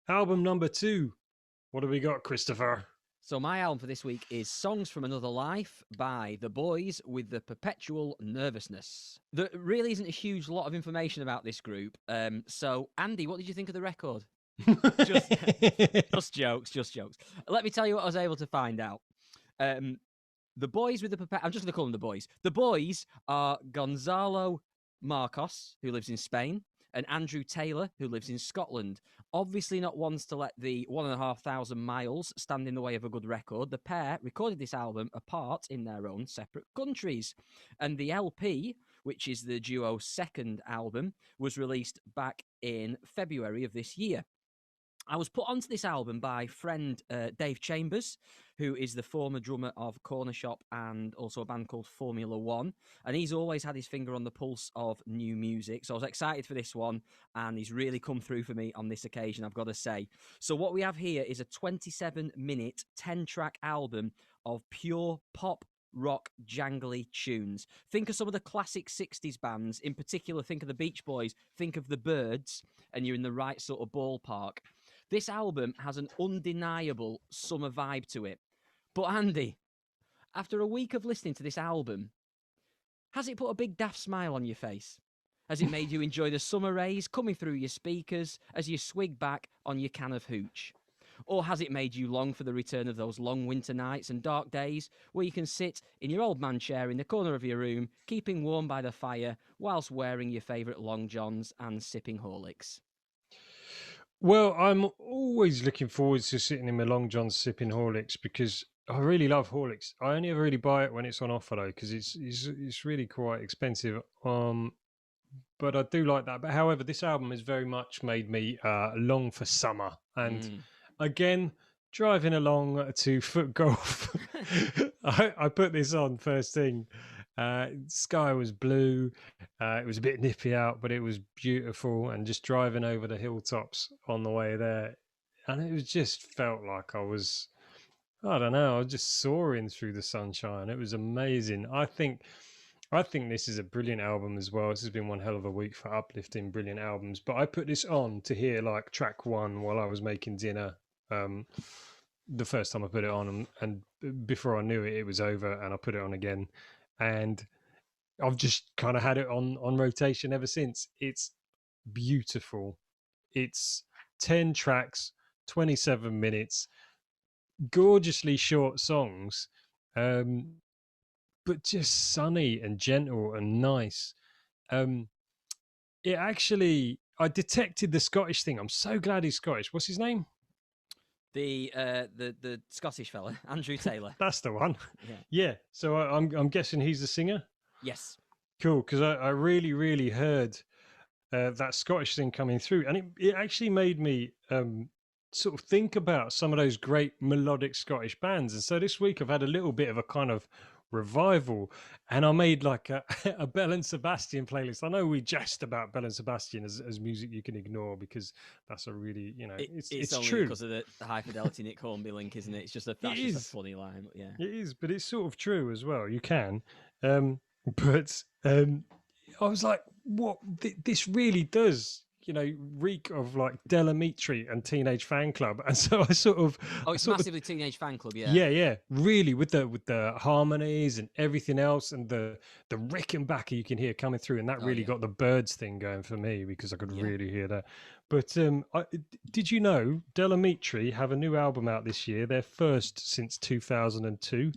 Album number 2. What have we got, Christopher? So my album for this week is Songs from Another Life by The Boys with the Perpetual Nervousness. There really isn't a huge lot of information about this group. So, Andy, what did you think of the record? Just jokes. Let me tell you what I was able to find out. The Boys with the I'm just going to call them The Boys. The Boys are Gonzalo Marcos, who lives in Spain, and Andrew Taylor, who lives in Scotland. Obviously not ones to let the 1,500 miles stand in the way of a good record. The pair recorded this album apart in their own separate countries. And the LP, which is the duo's second album, was released back in February of this year. I was put onto this album by friend Dave Chambers, who is the former drummer of Corner Shop and also a band called Formula One. And he's always had his finger on the pulse of new music. So I was excited for this one, and he's really come through for me on this occasion, I've got to say. So what we have here is a 27-minute, 10-track album of pure pop rock jangly tunes. Think of some of the classic 60s bands. In particular, think of the Beach Boys, think of the Byrds, and you're in the right sort of ballpark. This album has an undeniable summer vibe to it. But Andy, after a week of listening to this album, has it put a big daft smile on your face? Has it made you enjoy the summer rays coming through your speakers as you swig back on your can of hooch? Or has it made you long for the return of those long winter nights and dark days where you can sit in your old man chair in the corner of your room, keeping warm by the fire, whilst wearing your favourite long johns and sipping Horlicks? Well, I'm always looking forward to sitting in my long johns sipping Horlicks because I really love Horlicks. I only ever really buy it when it's on offer though, because it's really quite expensive. But I do like that. But however, this album has very much made me long for summer. And again, driving along to foot golf, I put this on first thing. Sky was blue. It was a bit nippy out, but it was beautiful. And just driving over the hilltops on the way there, and it was just felt like I was just soaring through the sunshine. It was amazing. I think this is a brilliant album as well. This has been one hell of a week for uplifting, brilliant albums. But I put this on to hear like track 1 while I was making dinner. The first time I put it on, and before I knew it, it was over, and I put it on again. And I've just kind of had it on rotation ever since. It's beautiful. It's 10 tracks, 27 minutes, gorgeously short songs, but just sunny and gentle and nice. It actually, I detected the Scottish thing. I'm so glad he's Scottish. What's his name? The Scottish fella, Andrew Taylor. That's the one. Yeah. So I'm guessing he's the singer. Yes. Cool, because I really heard that Scottish thing coming through, and it actually made me sort of think about some of those great melodic Scottish bands. And so this week I've had a little bit of a kind of revival, and I made like a Bell and Sebastian playlist. I know we jest about Bell and Sebastian as music you can ignore because that's a really, it's only true because of the high fidelity Nick Hornby link, isn't it? It's just that's just a funny line, but yeah, it is, but it's sort of true as well. You can, but I was like, what? This really does, reek of like Delamitri and Teenage Fan Club. And so I sort of... it's massively Teenage Fan Club, yeah. Yeah, really, with the harmonies and everything else, and the Rickenbacker you can hear coming through, and that really got the Byrds thing going for me because I could really hear that. But did you know Delamitri have a new album out this year, their first since 2002?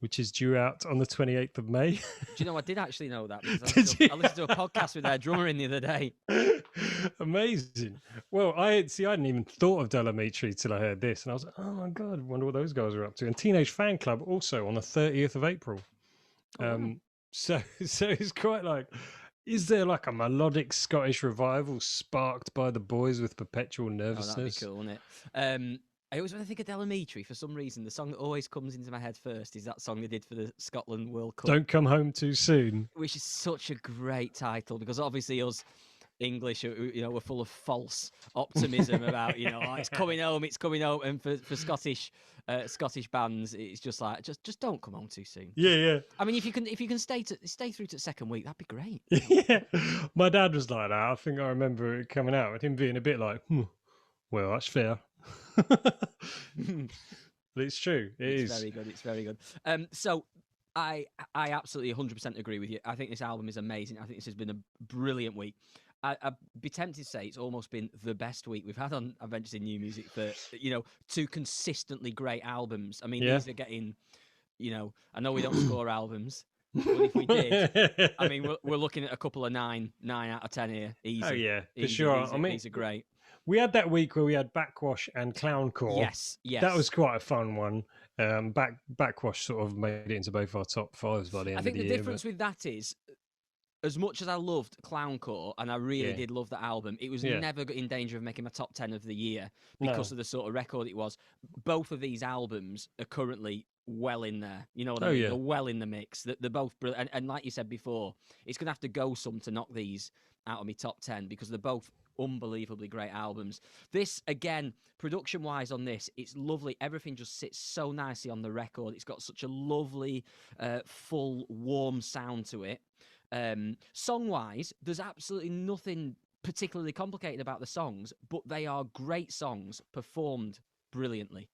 Which is due out on the 28th of May. Do you know, I did actually know that. Because I listened to a podcast with their drummer in the other day. Amazing. Well, I hadn't even thought of Delamitri till I heard this. And I was like, oh my God, I wonder what those guys are up to. And Teenage Fan Club also on the 30th of April. So it's quite like, is there like a melodic Scottish revival sparked by the Boys with Perpetual Nervousness? That'd be cool, wouldn't it? I always, when I think of Delamitri, for some reason, the song that always comes into my head first is that song they did for the Scotland World Cup. Don't Come Home Too Soon. Which is such a great title, because obviously us English, we're full of false optimism about, it's coming home. And for Scottish bands, it's just like, just don't come home too soon. Yeah. I mean, if you can stay through to the second week, that'd be great. Yeah, my dad was like that. I think I remember it coming out with him being a bit like, Well, that's fair. But it's true. It's very good. It's very good. So I absolutely 100% agree with you. I think this album is amazing. I think this has been a brilliant week. I'd be tempted to say it's almost been the best week we've had on Adventures in New Music for, two consistently great albums. I mean, Yeah. these are getting, I know we don't score albums, but if we did, I mean, we're looking at a couple of 9 out of 10 here. Easy. Oh yeah, for Easy. sure. These are great. We had that week where we had Backwash and Clowncore. Yes. That was quite a fun one. Backwash sort of made it into both our top 5s by the end of the year. I think the difference with that is, as much as I loved Clowncore, and I really did love the album, it was never in danger of making my top 10 of the year because of the sort of record it was. Both of these albums are currently well in there. You know what I mean? Yeah. They're well in the mix. They're both brilliant. And like you said before, it's going to have to go some to knock these out of my top 10 because they're both unbelievably great albums. This, again, production-wise on this, it's lovely. Everything just sits so nicely on the record. It's got such a lovely, full, warm sound to it. Song-wise, there's absolutely nothing particularly complicated about the songs, but they are great songs performed brilliantly.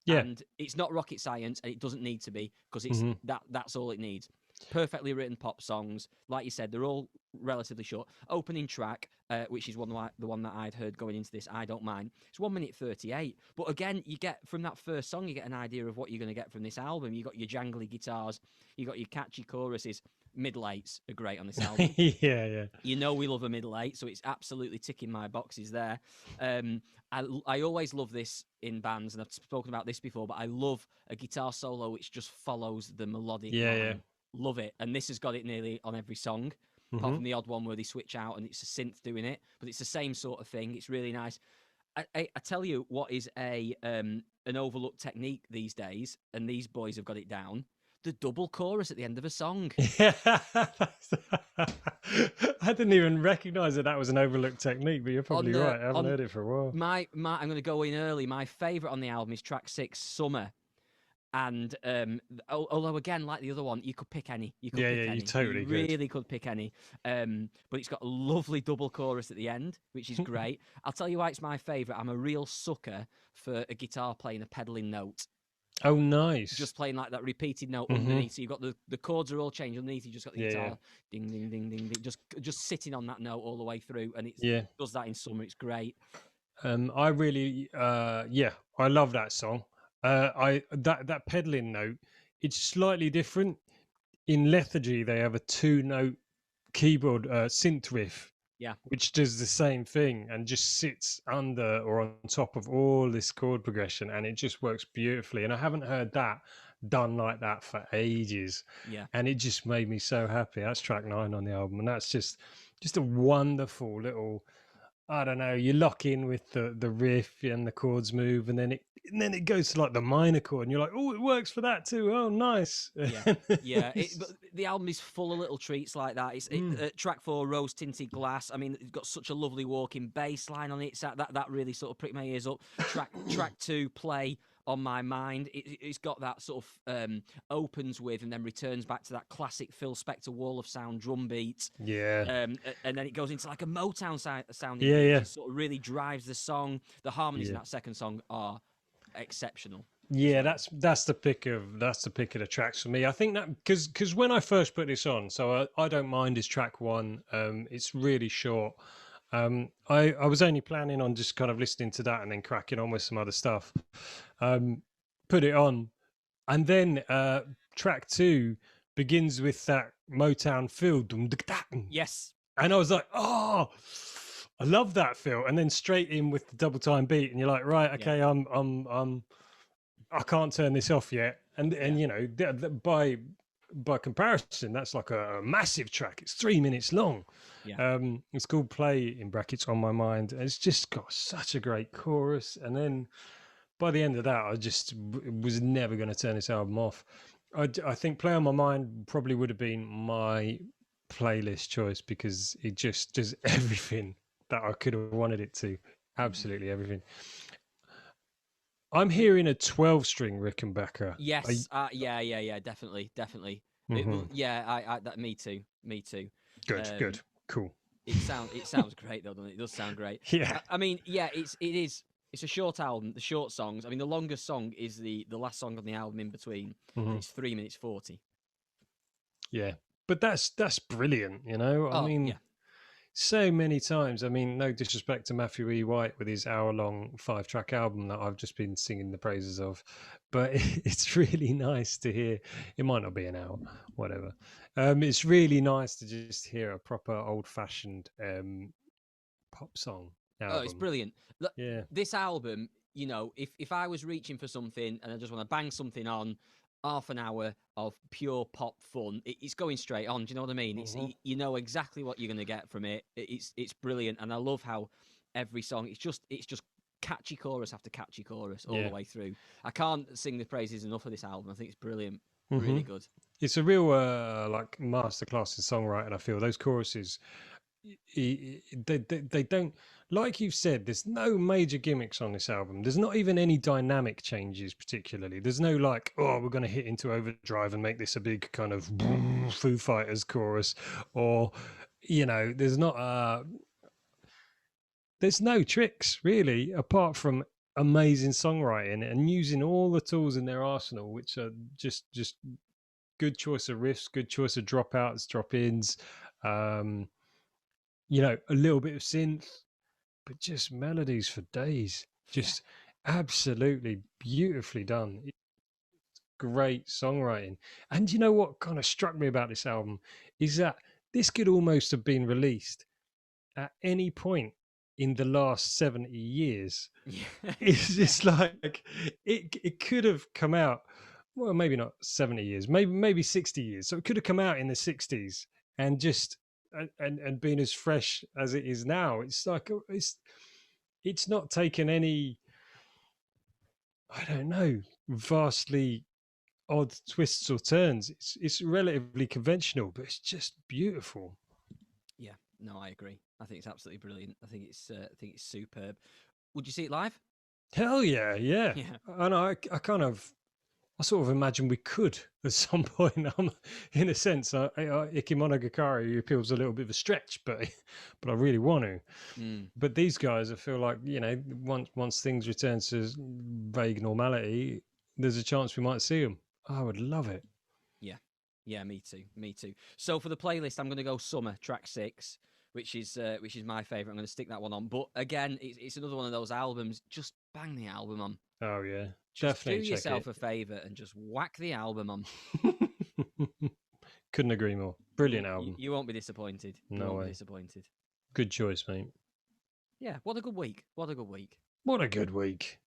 Yeah. And it's not rocket science, and it doesn't need to be because it's that's all it needs. Perfectly written pop songs, like you said, they're all relatively short. Opening track, which is the one that I'd heard going into this, I Don't Mind. It's 1 minute 38, but again, you get from that first song, you get an idea of what you're going to get from this album. You got your jangly guitars, you got your catchy choruses. Middle eights are great on this album. yeah. You know we love a middle eight, so it's absolutely ticking my boxes there. I always love this in bands, and I've spoken about this before, but I love a guitar solo which just follows the melodic line. Yeah. Love it. And this has got it nearly on every song, apart from the odd one where they switch out and it's a synth doing it, but it's the same sort of thing. It's really nice. I tell you what is an overlooked technique these days, and these boys have got it down. The double chorus at the end of a song. Yeah, I didn't even recognise that was an overlooked technique, but you're probably right. I haven't heard it for a while. I'm going to go in early. My favourite on the album is track 6, Summer. And although again, like the other one, you could pick any. You totally really could pick any. But it's got a lovely double chorus at the end, which is great. I'll tell you why it's my favourite. I'm a real sucker for a guitar playing a pedalling note. Oh, nice. Just playing like that repeated note underneath. So you've got the chords are all changed underneath. You just got the guitar ding, ding, ding, ding, ding. Just sitting on that note all the way through. And it does that in Summer. It's great. I really, I love that song. That pedaling note, it's slightly different. In Lethargy, they have a 2-note keyboard synth riff. Yeah. Which does the same thing and just sits under or on top of all this chord progression, and it just works beautifully. And I haven't heard that done like that for ages. Yeah. And it just made me so happy. That's track 9 on the album, and that's just a wonderful little, I don't know, you lock in with the riff and the chords move, and then it goes to like the minor chord, and you're like, oh, it works for that too. Oh, nice. Yeah. But the album is full of little treats like that. It's track 4, Rose Tinted Glass. I mean, it's got such a lovely walking bass line on it. So that really sort of pricked my ears up. Track 2, Play on My Mind. It's got that sort of opens with and then returns back to that classic Phil Spector Wall of Sound drum beat. Yeah. And then it goes into like a Motown sound. Yeah. Sort of really drives the song. The harmonies in that second song are exceptional. Yeah, that's the pick of the tracks for me. I think that because when I first put this on, so I Don't Mind is track 1. It's really short. I was only planning on just kind of listening to that and then cracking on with some other stuff. Put it on, and then track 2 begins with that Motown feel. Yes. And I was like, oh, I love that feel. And then straight in with the double time beat, and you're like, right, okay, I can't turn this off yet. And you know, by comparison, that's like a massive track. It's 3 minutes long. Yeah. It's called Play in brackets on My Mind. And it's just got such a great chorus. And then by the end of that, I just was never going to turn this album off. I think Play on My Mind probably would have been my playlist choice because it just does everything that I could have wanted it to. Absolutely everything. I'm hearing a 12-string Rickenbacker. Yes. Yeah. Definitely. Me too. Good. Cool. It sounds great though, doesn't it? It does sound great. Yeah. I mean, yeah, it is. It's a short album. The short songs. I mean, the longest song is the last song on the album in between, and it's 3 minutes 40. Yeah, but that's brilliant. You know, I Oh mean, yeah, so many times. I mean, no disrespect to Matthew E. White with his hour-long 5-track album that I've just been singing the praises of, but it's really nice to hear. It might not be an hour, whatever. It's really nice to just hear a proper old-fashioned pop song oh, it's album. brilliant. Look, Yeah. this album, you know, if I was reaching for something and I just want to bang something on, half an hour of pure pop fun, it's going straight on. Do you know what I mean? It's you know exactly what you're going to get from it. It's brilliant, and I love how every song it's just catchy chorus after catchy chorus all the Yeah. way through. I can't sing the praises enough of this album. I think it's brilliant, Mm-hmm. really good. It's a real like masterclass in songwriting. I feel those choruses, they don't, like you've said. There's no major gimmicks on this album. There's not even any dynamic changes particularly. There's no like, oh, we're going to hit into overdrive and make this a big kind of Foo Fighters chorus, or you know, there's no tricks really apart from amazing songwriting and using all the tools in their arsenal, which are just good choice of riffs, good choice of dropouts, drop-ins, you know, a little bit of synth, but just melodies for days. Just absolutely beautifully done. Great songwriting. And you know what kind of struck me about this album is that this could almost have been released at any point in the last 70 years. It's just like it could have come out, well, maybe not 70 years, maybe 60 years. So it could have come out in the 60s and just and been as fresh as it is now. It's like it's not taken any, I don't know, vastly odd twists or turns. It's relatively conventional, but it's just beautiful. Yeah, no, I agree. I think it's absolutely brilliant. I think it's superb. Would you see it live? Hell yeah, yeah. Yeah. And I sort of imagine we could at some point. In a sense, Ikimono appeals a little bit of a stretch, but I really want to. Mm. But these guys, I feel like, you know, once things return to vague normality, there's a chance we might see them. I would love it. Yeah. Yeah, me too. Me too. So for the playlist, I'm going to go Summer, track 6, which is my favorite. I'm going to stick that one on. But again, it's another one of those albums. Just bang the album on. Oh yeah, Just do definitely check yourself it. a favor and just whack the album on. Couldn't agree more. Brilliant album. You won't be disappointed. You No won't way. be disappointed. Good choice, mate. Yeah, what a good week. What a good week. What a good week.